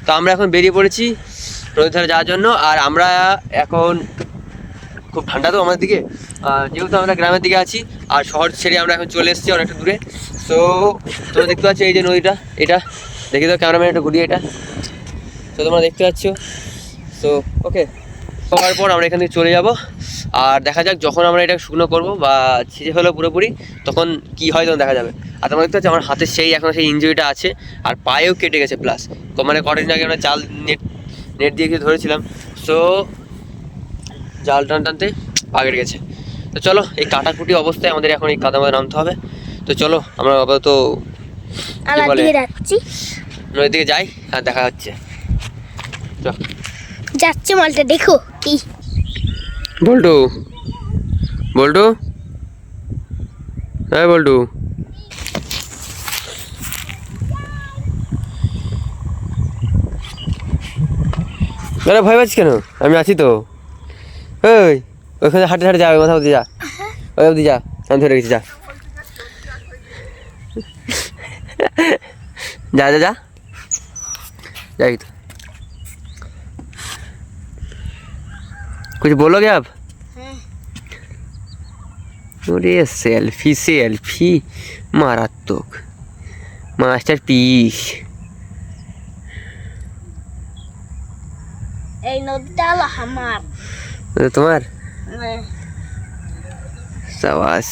তো আমরা এখন বেরিয়ে পড়েছি নদীর ধারে যাওয়ার জন্য। আর আমরা এখন খুব ঠান্ডা তো আমাদের দিকে, যেহেতু আমরা গ্রামের দিকে আছি আর শহর ছেড়ে আমরা এখন চলে এসেছি অনেকটা দূরে। সো তোমরা দেখতে পাচ্ছ এই যে নদীটা, এটা দেখে দাও ক্যামেরাম্যান একটু ঘুরিয়ে, এটা তো তোমরা দেখতে পাচ্ছ। সো ওকে, হওয়ার পর আমরা এখান থেকে চলে যাব। আর দেখা যাক যখন আমরা এটা শুকনো করবো বা ছিঁচে ফেলো পুরোপুরি, তখন কি হয় তখন দেখা যাবে। আর তোমরা দেখতে পাচ্ছ আমার হাতে এখনও সেই ইঞ্জুরিটা আছে, আর পায়েও কেটে গেছে প্লাস। মানে কদিন আগে আমরা জাল নেট দিয়ে কিছু ধরেছিলাম, সো জাল টানতে পা কেটে গেছে। তো চলো, এই কাটাকুটি অবস্থায় আমাদের এখন এই কাদা মধ্যে নামতে হবে। তো চলো আমরা আপাতত নদীর দিকে যাই আর দেখা হচ্ছে। যাচ্ছে মালটা, দেখো কি বল্টু, বল্টু, হ্যাঁ বল্টু, আরে ভয় পাচ্ছিস কেন? আমি আছি তো। ওই ওইখানে হাঁটে হাঁটে যাবে, মাথা অব্দি যা, ওই অব্দি যা, আমি ধরে রেখেছি, যা যা যা যা যাই তো। कुछ बोलोगे आप? अरे सेल्फी मारात्मक मास्टरपिस। এই নদীটা হলো আমার, তোমার সাবাস।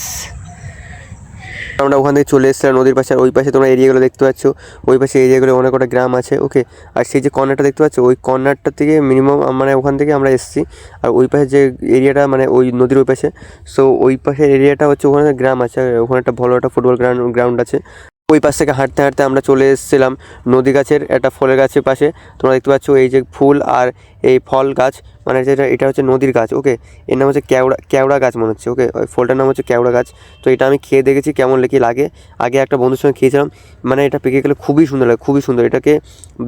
আমরা ওখান থেকে চলে এসেছিলাম নদীর পাশে। আর ওই পাশে তোমরা এরিয়াগুলো দেখতে পাচ্ছ, ওই পাশে এরিয়াগুলো অনেক কটা গ্রাম আছে। ওকে, আর সেই যে কর্নারটা দেখতে পাচ্ছ, ওই কর্নারটা থেকে মিনিমাম মানে ওখান থেকে আমরা এসেছি। আর ওই পাশে যে এরিয়াটা মানে ওই নদীর ওই পাশে, সো ওই পাশের এরিয়াটা হচ্ছে ওখানে গ্রাম আছে, ওখানে একটা ভালো একটা ফুটবল গ্রাউন্ড আছে। ওই পাশ থেকে হাঁটতে হাঁটতে আমরা চলে এসেছিলাম নদী গাছের একটা ফলের গাছের পাশে। তোমরা দেখতে পাচ্ছ এই যে ফুল আর এই ফল গাছ, মানে যেটা এটা হচ্ছে নদীর গাছ। ওকে, এর নাম হচ্ছে কেওড়া গাছ মনে হচ্ছে। ওকে, ওই ফলটার নাম হচ্ছে কেওড়া গাছ। তো এটা আমি খেয়ে দেখেছি কেমন লাগে। আগে একটা বন্ধুর সঙ্গে খেয়েছিলাম, মানে এটা পেকে গেলে খুবই সুন্দর লাগে, খুবই সুন্দর। এটাকে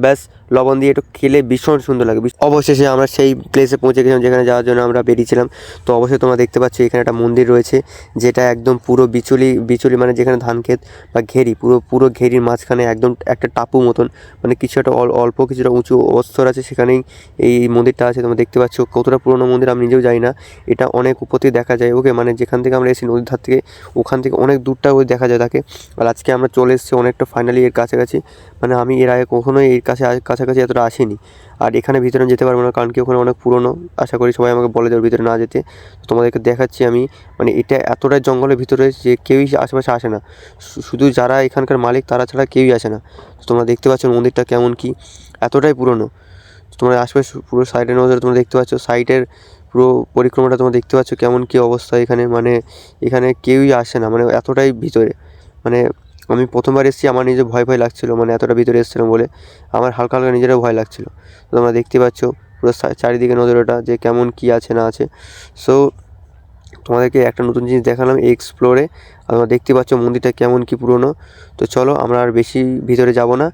ব্যাস লবণ দিয়ে একটু খেলে ভীষণ সুন্দর লাগে। অবশেষে আমরা সেই প্লেসে পৌঁছে গেছিলাম যেখানে যাওয়ার জন্য আমরা বেরিয়েছিলাম। তো অবশ্যই তোমরা দেখতে পাচ্ছ এখানে একটা মন্দির রয়েছে, যেটা একদম পুরো বিচুলি মানে যেখানে ধান ক্ষেত বা ঘেরি, পুরো ঘেরির মাঝখানে একদম একটা টাপু মতন, মানে কিছু একটা অল্প কিছুটা উঁচু স্তর আছে, সেখানেই এই মন্দিরটা আছে। তোমরা দেখতে পাচ্ছ কতটা পুরোনো মন্দির আমি নিজেও জানি না, এটা অনেক উপর থেকে দেখা যায়। ওকে, মানে যেখান থেকে আমরা এসেছি নদীর ধার থেকে, ওখান থেকে অনেক দূরটা ওই দেখা যায় তাকে। আর আজকে আমরা চলে এসেছি অনেকটা ফাইনালি এর কাছাকাছি, মানে আমি এর আগে কখনোই এর কাছাকাছি এতটা আসিনি। আর এখানে ভিতরে যেতে পারবো না, কারণ কি ওখানে অনেক পুরনো, আশা করি সবাই আমাকে বলে দেওয়ার ভিতরে না যেতে। তো তোমাদেরকে দেখাচ্ছি আমি, মানে এটা এতটাই জঙ্গলের ভিতরে যে কেউই আশেপাশে আসে না, শুধু যারা এখানকার মালিক তারা ছাড়া কেউই আসে না। তো তোমরা দেখতে পাচ্ছ মন্দিরটা কেমন কি, এতটাই পুরনো। তোমরা আশেপাশে পুরো সাইডের নজরে তোমরা দেখতে পাচ্ছ, সাইডের পুরো পরিক্রমাটা তোমরা দেখতে পাচ্ছ কেমন কী অবস্থা এখানে, মানে এখানে কেউই আসে না, মানে এতটাই ভিতরে। মানে আমি প্রথমবার এসেছি, আমার নিজে ভয় লাগছিলো, মানে এতটা ভিতরে এসেছিলাম বলে আমার হালকা হালকা নিজেরও ভয় লাগছিলো। তোমরা দেখতে পাচ্ছ পুরো চারিদিকে নজরটা যে কেমন কী আছে না আছে। সো তোমাদেরকে একটা নতুন জিনিস দেখালাম এক্সপ্লোরে, আর তোমরা দেখতে পাচ্ছ মন্দিরটা কেমন কি পুরনো। তো চলো আমরা আর বেশি ভিতরে যাব না।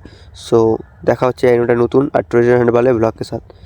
সো দেখা হচ্ছে একটা নতুন আর ট্রেজার হান্ট वाले ব্লগের সাথে।